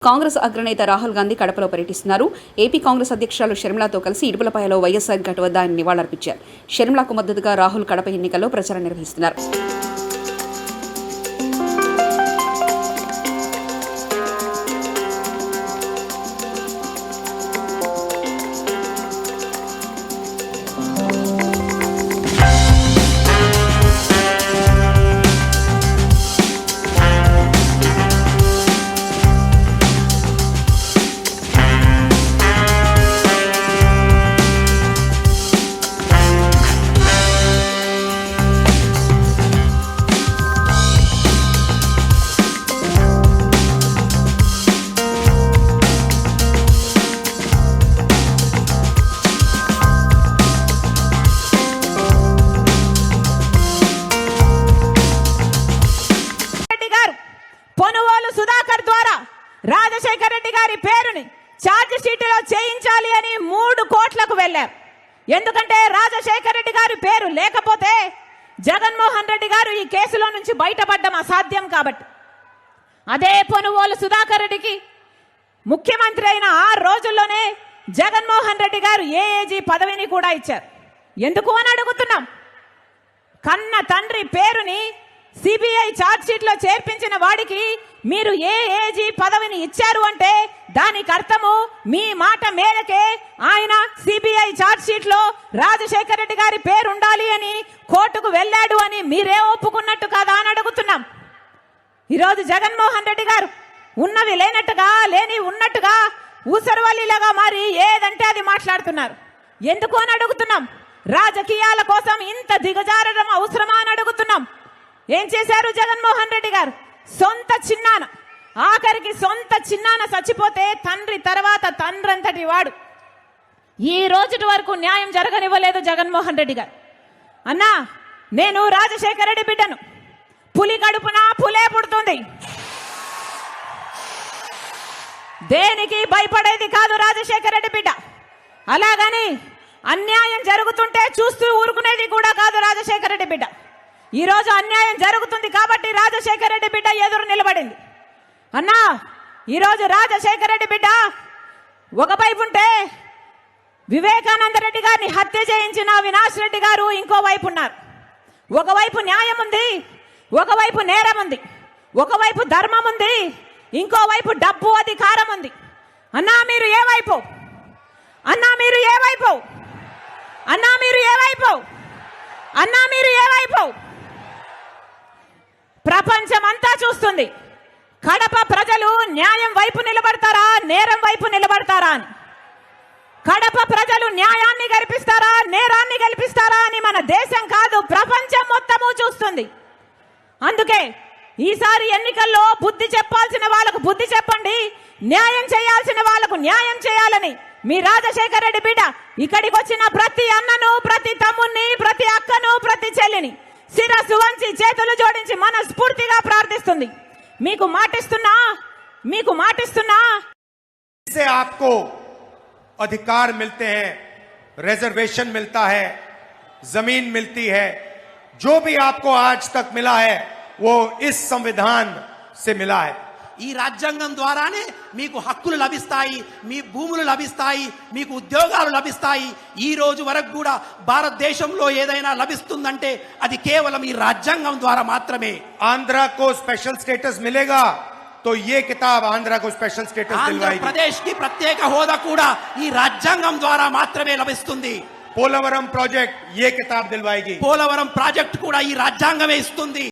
కాంగ్రెస్ అగ్రనేత రాహుల్ గాంధీ కడపలో పర్యటిస్తున్నారు. ఏపీ కాంగ్రెస్ అధ్యక్షురాలు షర్మిలతో కలిసి ఇడుపులపాయలో వైఎస్ఆర్ ఘాట్ వద్ద ఆయన నివాళులర్పించారు. షర్మిలకు మద్దతుగా రాహుల్ కడప ఎన్నికల్లో ప్రచారం నిర్వహిస్తున్నారు. పొనుగోలు సుధాకర్ ద్వారా రాజశేఖర రెడ్డి గారి పేరుని ఛార్జ్ షీట్లో చేయించాలి అని 3 కోట్లకు వెళ్లారు. ఎందుకంటే రాజశేఖర రెడ్డి గారి పేరు లేకపోతే జగన్మోహన్ రెడ్డి గారు ఈ కేసులో నుంచి బయటపడడం అసాధ్యం. కాబట్టి అదే పొనుగోలు సుధాకర్ రెడ్డికి ముఖ్యమంత్రి అయిన 6 రోజుల్లోనే జగన్మోహన్ రెడ్డి గారు ఏఏజీ పదవిని కూడా ఇచ్చారు. ఎందుకు అని అడుగుతున్నాం. కన్న తండ్రి పేరుని సిబిఐ ఛార్జ్ షీట్ లో చేర్పించిన వాడికి మీరు ఏఏజీ పదవిని ఇచ్చారు అంటే దానికి అర్థము మీ మాట మేరకే ఆయన సిబిఐ ఛార్జ్ షీట్ లో రాజశేఖర రెడ్డి గారి పేరు ఉండాలి అని కోర్టుకు వెళ్ళాడు అని మీరే ఒప్పుకున్నట్టు కాదా అని అడుగుతున్నాం. ఈరోజు జగన్మోహన్ రెడ్డి గారు ఉన్నవి లేనట్టుగా లేని ఉన్నట్టుగా ఊసరవల్లిలాగా మారి ఏదంటే అది మాట్లాడుతున్నారు. ఎందుకు అని అడుగుతున్నాం. రాజకీయాల కోసం ఇంత దిగజారడం అవసరమా అని అడుగుతున్నాం. ఏం చేశారు జగన్మోహన్ రెడ్డి గారు? సొంత చిన్నాన, ఆఖరికి సొంత చిన్నాన చచ్చిపోతే తండ్రి తర్వాత తండ్రంతటి వాడు ఈ రోజుటి వరకు న్యాయం జరగనివ్వలేదు జగన్మోహన్ రెడ్డి గారు. అన్నా, నేను రాజశేఖర రెడ్డి బిడ్డను. పులి కడుపున పులే పుడుతుంది. దేనికి భయపడేది కాదు రాజశేఖర రెడ్డి బిడ్డ. అలాగని అన్యాయం జరుగుతుంటే చూస్తూ ఊరుకునేది కూడా కాదు రాజశేఖర రెడ్డి బిడ్డ. ఈ రోజు అన్యాయం జరుగుతుంది కాబట్టి రాజశేఖర రెడ్డి బిడ్డ ఎదురు నిలబడింది. అన్నా, ఈరోజు రాజశేఖర రెడ్డి బిడ్డ ఒకవైపు ఉంటే వివేకానంద రెడ్డి గారిని హత్య చేయించిన అవినాష్ రెడ్డి గారు ఇంకోవైపు ఉన్నారు. ఒకవైపు న్యాయం ఉంది, ఒకవైపు నేరం ఉంది, ఒకవైపు ధర్మం ఉంది, ఇంకోవైపు డబ్బు అధికారం ఉంది. అన్నా మీరు ఏ వైపు? అన్నా మీరు ఏ వైపు? అన్నా మీరు ఏ వైపు? అన్నా మీరు ఏ వైపు? ప్రపంచమంతా చూస్తుంది. కడప ప్రజలు న్యాయం వైపు నిలబడతారా, నేరం వైపు నిలబడతారా అని. కడప ప్రజలు న్యాయాన్ని గెలిపిస్తారా, నేరాన్ని గెలిపిస్తారా అని మన దేశం కాదు ప్రపంచం మొత్తము చూస్తుంది. అందుకే ఈసారి ఎన్నికల్లో బుద్ధి చెప్పాల్సిన వాళ్ళకు బుద్ధి చెప్పండి, న్యాయం చేయాల్సిన వాళ్ళకు న్యాయం చేయాలని మీ రాజశేఖర రెడ్డి బిడ్డ ఇక్కడికి వచ్చిన ప్రతి అన్నను, ప్రతి తమ్ముణ్ణి, ప్రతి అక్కను, ప్రతి చెల్లిని శిరస్సు వంచి చేతులు జోడించి మనస్ఫూర్తిగా ప్రార్థిస్తుంది. మీకు మాటిస్తున్నా से आपको अधिकार मिलते हैं, रिजर्वेशन मिलता है, जमीन मिलती है. जो भी आपको आज तक मिला है वो इस संविधान से मिला है. ఈ రాజ్యాంగం ద్వారానే మీకు హక్కులు లభిస్తాయి, మీ భూములు లభిస్తాయి, మీకు ఉద్యోగాలు లభిస్తాయి. ఈ రోజు వరకు కూడా భారతదేశంలో ఏదైనా లభిస్తుందంటే అది కేవలం ఈ రాజ్యాంగం ద్వారా మాత్రమే. आंध्रा को स्पेशल स्टेटस मिलेगा तो ये किताब आंध्रा को स्पेशल स्टेटस दिलवाएगी. ఆంధ్రప్రదేశ్ కి ప్రత్యేక హోదా కూడా ఈ రాజ్యాంగం ద్వారా మాత్రమే లభిస్తుంది. పోలవరం ప్రాజెక్ట్ ये किताब दिलवाएगी. పోలవరం ప్రాజెక్ట్ కూడా ఈ రాజ్యాంగమే ఇస్తుంది.